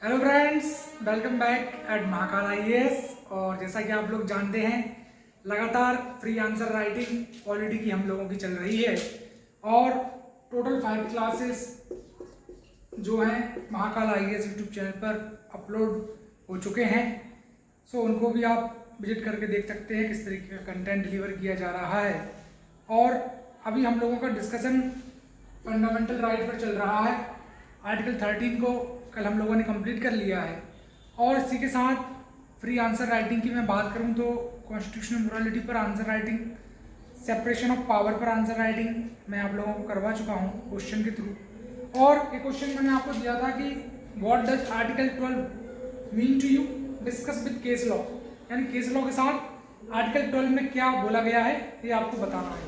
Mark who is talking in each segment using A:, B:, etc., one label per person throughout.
A: Hello friends, welcome back at Mahakal IAS. और जैसा कि आप लोग जानते हैं, लगातार फ्री आंसर राइटिंग क्वालिटी की हम लोगों की चल रही है और टोटल 5 क्लासेस जो हैं महाकाल आईएएस यूट्यूब चैनल पर अपलोड हो चुके हैं। सो उनको भी आप विजिट करके देख सकते हैं किस तरीके का कंटेंट डिलीवर किया जा रहा है। और अभी हम लोगों का डिस्कशन फंडामेंटल राइट पर चल रहा है। आर्टिकल 13 को कल हम लोगों ने कंप्लीट कर लिया है और इसी के साथ फ्री आंसर राइटिंग की मैं बात करूं तो कॉन्स्टिट्यूशनल मोरालिटी पर answer writing, separation of power पर आंसर राइटिंग मैं आप लोगों को करवा चुका हूं क्वेश्चन के थ्रू। और एक क्वेश्चन मैंने आपको दिया था कि what does article 12 mean to you, discuss with case law, यानी केस लॉ के साथ आर्टिकल 12 में क्या बोला गया है ये आपको बताना है।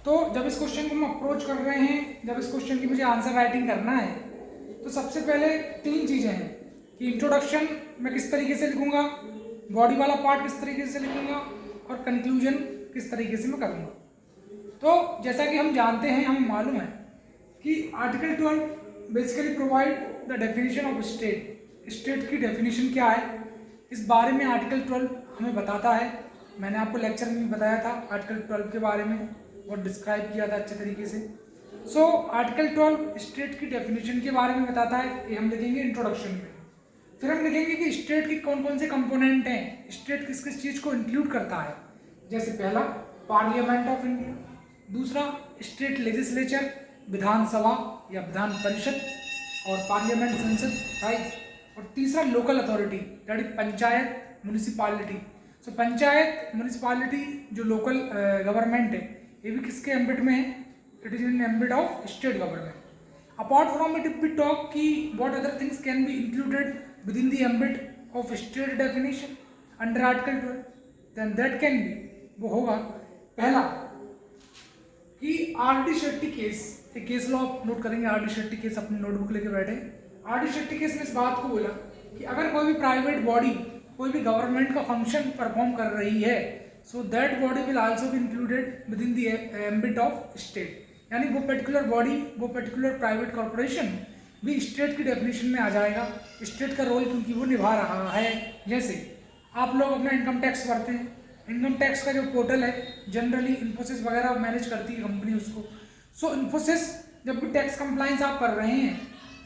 A: तो जब इस क्वेश्चन को हम अप्रोच कर रहे हैं, जब इस क्वेश्चन की मुझे आंसर राइटिंग करना है, तो सबसे पहले 3 चीज़ें हैं कि इंट्रोडक्शन मैं किस तरीके से लिखूंगा, बॉडी वाला पार्ट किस तरीके से लिखूंगा और कंक्लूजन किस तरीके से मैं करूंगा। तो जैसा कि हम जानते हैं, हमें मालूम है कि article 12 basically provide the definition of state. State की डेफिनेशन क्या है, इस बारे में आर्टिकल 12 हमें बताता है। मैंने आपको लेक्चर में भी बताया था आर्टिकल 12 के बारे में और डिस्क्राइब किया था अच्छे तरीके से। सो आर्टिकल 12 स्टेट की डेफिनेशन के बारे में बताता है, ये हम लिखेंगे इंट्रोडक्शन में। फिर हम लिखेंगे कि स्टेट की कौन कौन से कंपोनेंट हैं, स्टेट किस किस चीज़ को इंक्लूड करता है। जैसे पहला पार्लियामेंट ऑफ इंडिया, दूसरा स्टेट लेजिस्लेचर विधानसभा या विधान परिषद और पार्लियामेंट संसद, राइट, और तीसरा local authority that is panchayat municipality. So panchayat municipality जो लोकल गवर्नमेंट है, ये भी किसके एम्बिट में है, it is in ambit of state government. Apart from it if we talk की what other things can be included within the ambit of state definition under article 12, then that can be, वो होगा पहला कि RD. Shetty case, एक case law note करेंगे। RD. Shetty case अपनी notebook लेके बैठे। आर.डी. शेट्टी केस में इस बात को बोला कि अगर कोई भी प्राइवेट बॉडी कोई भी गवर्नमेंट का फंक्शन परफॉर्म कर रही है, so that body will also be included within the ambit of state, यानी वो पर्टिकुलर बॉडी, वो पर्टिकुलर प्राइवेट कॉर्पोरेशन भी स्टेट की डेफिनेशन में आ जाएगा। स्टेट का रोल क्योंकि वो निभा रहा है। जैसे आप लोग अपना इनकम टैक्स भरते हैं, इनकम टैक्स का जो पोर्टल है जनरली इन्फोसिस वगैरह मैनेज करती है कंपनी उसको। सो इन्फोसिस जब भी टैक्स कंप्लाइंस आप कर रहे हैं,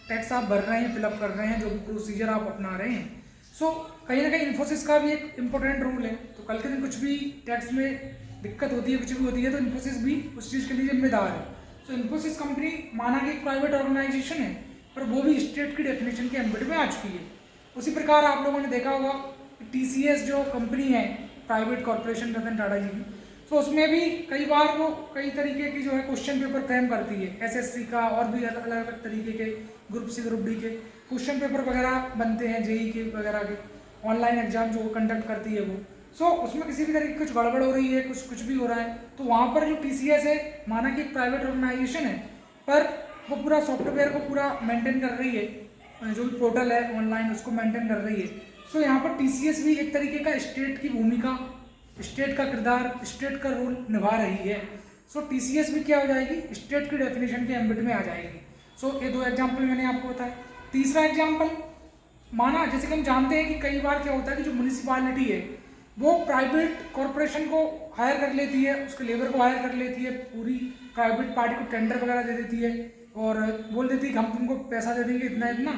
A: टैक्स आप भर रहे हैं, फिलअप कर रहे हैं, जो भी प्रोसीजर आप अपना रहे हैं, सो कहीं ना कहीं इन्फोसिस का भी एक इम्पोर्टेंट रोल है। तो कल के दिन कुछ भी टैक्स में दिक्कत होती है, कुछ भी होती है, तो इन्फोसिस भी उस चीज़ के लिए जिम्मेदार है। सो इन्फोसिस कंपनी माना कि एक प्राइवेट ऑर्गेनाइजेशन है, पर वो भी स्टेट की डेफिनेशन के एम्बिट में आ चुकी है। उसी प्रकार आप लोगों ने देखा होगा कि TCS जो कंपनी है, प्राइवेट कॉर्पोरेशन रतन टाटा जी की, तो उसमें भी कई बार वो कई तरीके की जो है क्वेश्चन पेपर फ्रेम करती है, SSC का और भी अलग अलग तरीके के ग्रुप C ग्रुप D के क्वेश्चन पेपर वगैरह बनते हैं, JEE के वगैरह के ऑनलाइन एग्जाम जो कंडक्ट करती है वो। सो उसमें किसी भी तरीके की कुछ गड़बड़ हो रही है, कुछ भी हो रहा है, तो वहाँ पर जो TCS है, माना कि एक प्राइवेट ऑर्गेनाइजेशन है, पर वो पूरा सॉफ्टवेयर को पूरा मेंटेन कर रही है, जो भी पोर्टल है ऑनलाइन उसको मेंटेन कर रही है। सो यहाँ पर TCS भी एक तरीके का स्टेट की भूमिका, स्टेट का किरदार, स्टेट का रोल निभा रही है। सो TCS भी क्या हो जाएगी, स्टेट की डेफिनेशन के एम्बिट में आ जाएगी। सो ये 2 एग्जाम्पल मैंने आपको बताया। तीसरा एग्जाम्पल, माना जैसे कि हम जानते हैं कि कई बार क्या होता है कि जो म्यूनिसिपालिटी है वो प्राइवेट कॉर्पोरेशन को हायर कर लेती है, उसके लेबर को हायर कर लेती है, पूरी प्राइवेट पार्टी को टेंडर वगैरह दे देती है और बोल देती है कि हम तुमको पैसा दे देंगे इतना इतना,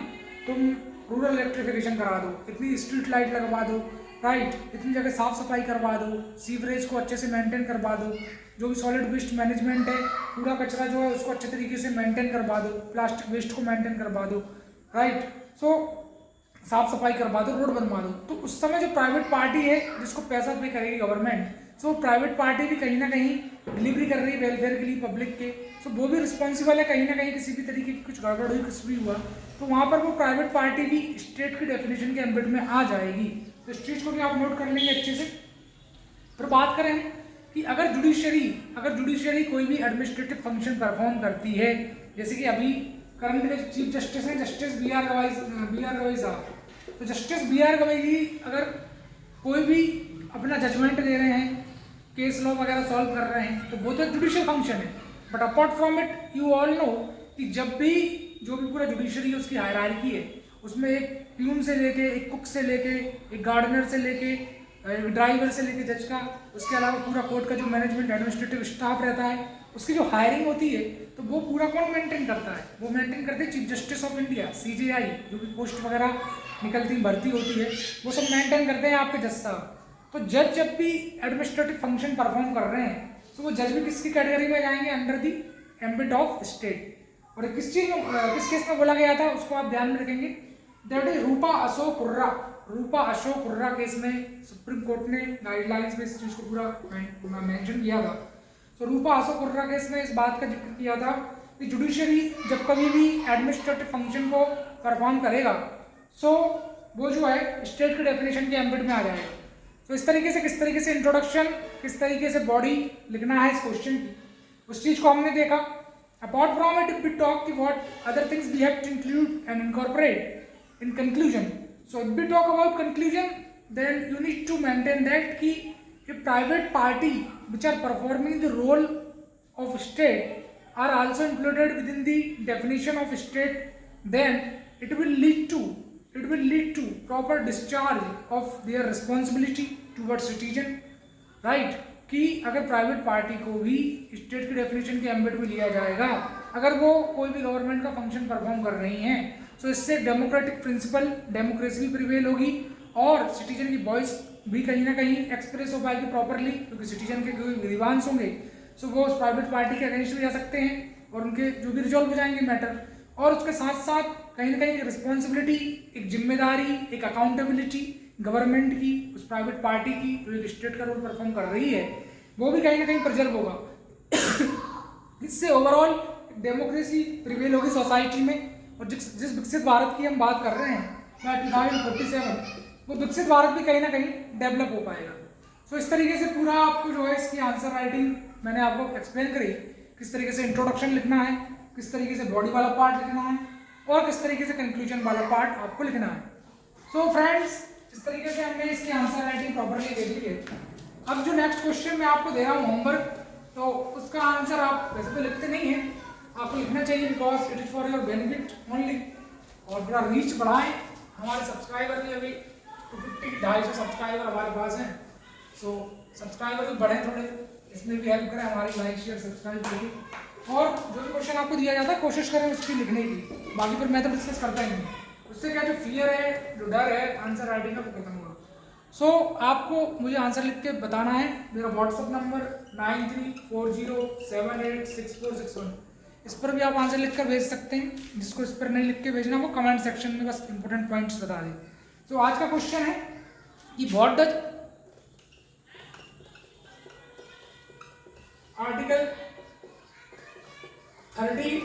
A: तुम रूरल इलेक्ट्रिफिकेशन करा दो, इतनी स्ट्रीट लाइट लगवा दो, राइट, इतनी जगह साफ सफाई करवा दो, सीवरेज को अच्छे से मेंटेन करवा दो, जो भी सॉलिड वेस्ट मैनेजमेंट है, कूड़ा कचरा जो है उसको अच्छे तरीके से मेंटेन करवा दो, प्लास्टिक वेस्ट को मेंटेन करवा दो, राइट, सो साफ सफाई करवा दो, रोड बनवा दो। तो उस समय जो प्राइवेट पार्टी है जिसको पैसा पे करेगी गवर्नमेंट, सो प्राइवेट पार्टी भी कहीं ना कहीं डिलीवरी कर रही है वेलफेयर के लिए पब्लिक के, सो वो भी रिस्पॉन्सिबल है कहीं ना कहीं, किसी भी तरीके की कुछ गड़बड़ हुई, कुछ भी हुआ, तो वहाँ पर वो प्राइवेट पार्टी भी स्टेट की डेफिनेशन के एम्बिट में आ जाएगी। तो इस चीज़ को भी आप नोट कर लेंगे अच्छे से। फिर बात करें कि अगर जुडिशरी कोई भी एडमिनिस्ट्रेटिव फंक्शन परफॉर्म करती है, जैसे कि अभी करंट के चीफ जस्टिस हैं जस्टिस बी आर गवई साहब, तो जस्टिस B.R. गवई जी अगर कोई भी अपना जजमेंट दे रहे हैं, केस लॉ वगैरह सॉल्व कर रहे हैं, तो वो तो जुडिशियल फंक्शन है। But apart from it you all know कि जब भी जो भी पूरा जुडिशरी है उसकी हायरार्की है, उसमें एक प्यून से लेके, एक कुक से लेके, एक गार्डनर से लेके, एक ड्राइवर से लेके जज का, उसके अलावा पूरा कोर्ट का जो मैनेजमेंट एडमिनिस्ट्रेटिव स्टाफ रहता है, उसकी जो हायरिंग होती है तो वो पूरा कौन मेंटेन करता है? वो मेंटेन करते हैं chief justice of India, CJI, जो भी पोस्ट वगैरह निकलती भर्ती होती है वो सब मेंटेन करते हैं आपके जज साहब। तो जज जब भी एडमिनिस्ट्रेटिव फंक्शन परफॉर्म कर रहे हैं तो वो जज भी किसकी कैटेगरी में जाएंगे? Under the ambit of state. और किस चीज़ में, किस केस में बोला गया था उसको आप ध्यान में रखेंगे, that is Rupa Ashok hurrah. Rupa Ashok hurrah case में सुप्रीम कोर्ट ने गाइडलाइंस में इस चीज़ को पूरा मेंशन किया था। तो रूपा अशोक हुर्रा केस में इस बात का जिक्र किया था कि जुडिशरी जब कभी भी एडमिनिस्ट्रेटिव फंक्शन को परफॉर्म करेगा सो वो जो है स्टेट के डेफिनेशन के एम्बिट में आ जाएगा। तो इस तरीके से, किस तरीके से इंट्रोडक्शन, किस तरीके से बॉडी लिखना है इस क्वेश्चन की, उस चीज़ को हमने देखा। Apart from it we talk कि what other things we have to include and incorporate in conclusion. So if we talk about conclusion, then you need to maintain that कि a private party which are performing the role of state are also included within the definition of state, then it will lead to proper discharge of their responsibility towards citizen, right? कि अगर private party को भी state की definition के ambit में लिया जाएगा, अगर वो कोई भी गवर्नमेंट का फंक्शन परफॉर्म कर रही हैं, तो इससे डेमोक्रेटिक प्रिंसिपल, डेमोक्रेसी भी प्रिवेल होगी और सिटीजन की वॉइस भी कहीं ना कहीं एक्सप्रेस हो पाएगी प्रॉपरली, क्योंकि सिटीजन के कोई ग्रीवांस होंगे सो वो उस प्राइवेट पार्टी के अगेंस्ट भी जा सकते हैं और उनके जो भी रिजॉल्व हो जाएंगे मैटर। और उसके साथ साथ कहीं ना कहीं एक रिस्पॉन्सिबिलिटी, एक जिम्मेदारी, एक अकाउंटेबिलिटी गवर्नमेंट की उस प्राइवेट पार्टी की जो एक स्टेट का रोल परफॉर्म कर रही है वो भी कहीं ना कहीं प्रिजर्व होगा। इससे ओवरऑल डेमोक्रेसी प्रिवेल होगी सोसाइटी में। और जिस विकसित भारत की हम बात कर रहे हैं 2047, वो विकसित भारत भी कहीं ना कहीं डेवलप हो पाएगा। सो इस तरीके से पूरा आपको जो है इसकी आंसर राइटिंग मैंने आपको एक्सप्लेन करी, किस तरीके से इंट्रोडक्शन लिखना है, किस तरीके से बॉडी वाला पार्ट लिखना है और किस तरीके से कंक्लूजन वाला पार्ट आपको लिखना है। सो फ्रेंड्स, इस तरीके से हमने इसकी आंसर राइटिंग प्रॉपरली देख ली है। अब जो नेक्स्ट क्वेश्चन मैं आपको दे रहा हूँ होमवर्क, तो उसका आंसर आप वैसे तो लिखते नहीं हैं, आपको लिखना चाहिए because it is for your benefit only. और पूरा रीच बढ़ाएं, हमारे सब्सक्राइबर भी अभी 250-250 सब्सक्राइबर हमारे पास हैं। सो सब्सक्राइबर भी बढ़े थोड़े, इसमें भी हेल्प करें हमारी, लाइक शेयर सब्सक्राइब करिए। और जो भी क्वेश्चन आपको दिया जाता है कोशिश करें उसकी लिखने की, बाकी फिर मैं तो डिस्कस करता ही नहीं। उससे क्या जो फियर है, जो डर है आंसर राइटिंग का, वो खत्म होगा। सो आपको मुझे आंसर लिख के बताना है। मेरा व्हाट्सअप नंबर 9340786461, इस पर भी आप आंसर लिखकर भेज सकते हैं। जिसको इस पर नहीं लिख के भेजना वो कमेंट सेक्शन में बस इंपॉर्टेंट पॉइंट्स बता दें। तो आज का क्वेश्चन है कि what does article 30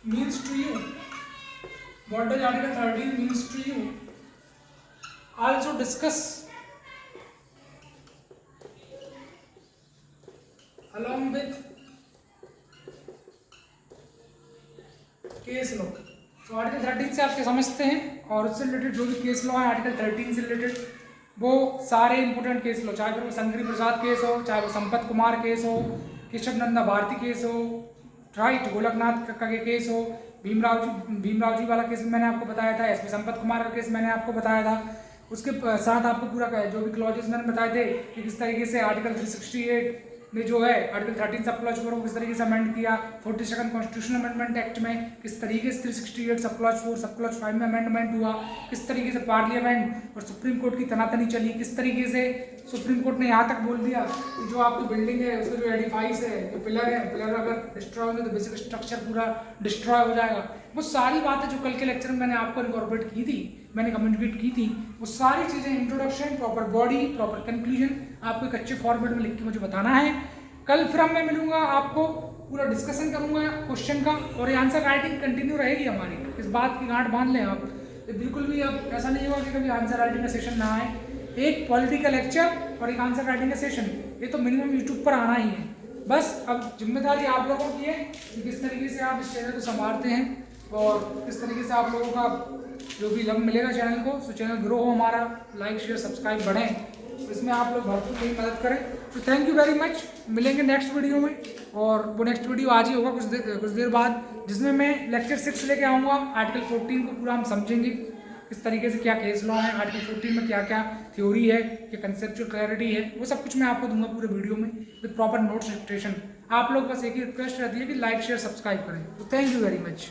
A: means to you, what does article 30 means to you. Also discuss along with case law. तो आर्टिकल 13 से आपके समझते हैं और उससे रिलेटेड जो भी केस लॉ है आर्टिकल 13 से रिलेटेड, वो सारे इंपॉर्टेंट केस लॉ, चाहे फिर वो शंकरी प्रसाद केस हो, चाहे वो संपत कुमार केस हो, केशव नंदा भारती केस हो, राइट, गोलकनाथ का केस हो, भीमराव जी वाला केस मैंने आपको बताया था, SP संपत कुमार का केस मैंने आपको बताया था। उसके साथ आपको पूरा जो भी क्लॉजेस मैंने बताए थे कि किस तरीके से आर्टिकल 368 में जो है आर्टिकल 13 सब क्लॉज 4 को किस तरीके से अमेंड किया, 42nd कॉन्स्टिट्यूशनल अमेंडमेंट एक्ट में किस तरीके से 368 सब क्लॉज 4 सब क्लॉज 5 में अमेंडमेंट हुआ, किस तरीके से पार्लियामेंट और सुप्रीम कोर्ट की तनातनी चली, किस तरीके से सुप्रीम कोर्ट ने यहाँ तक बोल दिया कि जो आपकी बिल्डिंग है उसका जो एडिफाइस है, जो पिलर है, पिलर अगर डिस्ट्रॉय होंगे तो बेसिक स्ट्रक्चर पूरा डिस्ट्रॉय हो जाएगा। वो सारी बातें जो कल के लेक्चर में मैंने आपको इनकॉर्पोरेट की थी, मैंने कम्युनिकेट की थी, वो सारी चीज़ें introduction, proper body, proper conclusion आपको एक अच्छे फॉर्मेट में लिख के मुझे बताना है। कल फिर मैं मिलूंगा, आपको पूरा डिस्कशन करूंगा क्वेश्चन का, और ये आंसर राइटिंग कंटिन्यू रहेगी हमारी। इस बात की गांठ बांध लें आप, ये बिल्कुल भी अब ऐसा नहीं होगा कि कभी आंसर राइटिंग का सेशन ना आए। एक पॉलिटिकल लेक्चर और एक आंसर राइटिंग का सेशन, ये तो मिनिमम यूट्यूब पर आना ही है। बस अब जिम्मेदारी आप लोगों की है कि किस तरीके से आप इस चैनल को संभालते हैं और किस तरीके से आप लोगों का जो भी लव मिलेगा चैनल को, सो चैनल ग्रो हो हमारा, लाइक शेयर सब्सक्राइब बढ़ें, तो इसमें आप लोग भरपूर मेरी मदद करें। तो थैंक यू वेरी मच, मिलेंगे नेक्स्ट वीडियो में। और वो नेक्स्ट वीडियो आज ही होगा कुछ देर बाद, जिसमें मैं लेक्चर 6 लेके आऊँगा। आर्टिकल 14 को पूरा हम समझेंगे, इस तरीके से क्या केस लॉ है, आर्टिकल 14 में क्या क्या थ्योरी है, क्या कंसेप्चुअल क्लैरिटी है, वो सब कुछ मैं आपको दूंगा पूरे वीडियो में विद प्रॉपर नोट्स डिक्टेशन। आप लोग बस एक ही रिक्वेस्ट रहती है कि लाइक शेयर सब्सक्राइब करें। तो थैंक यू वेरी मच।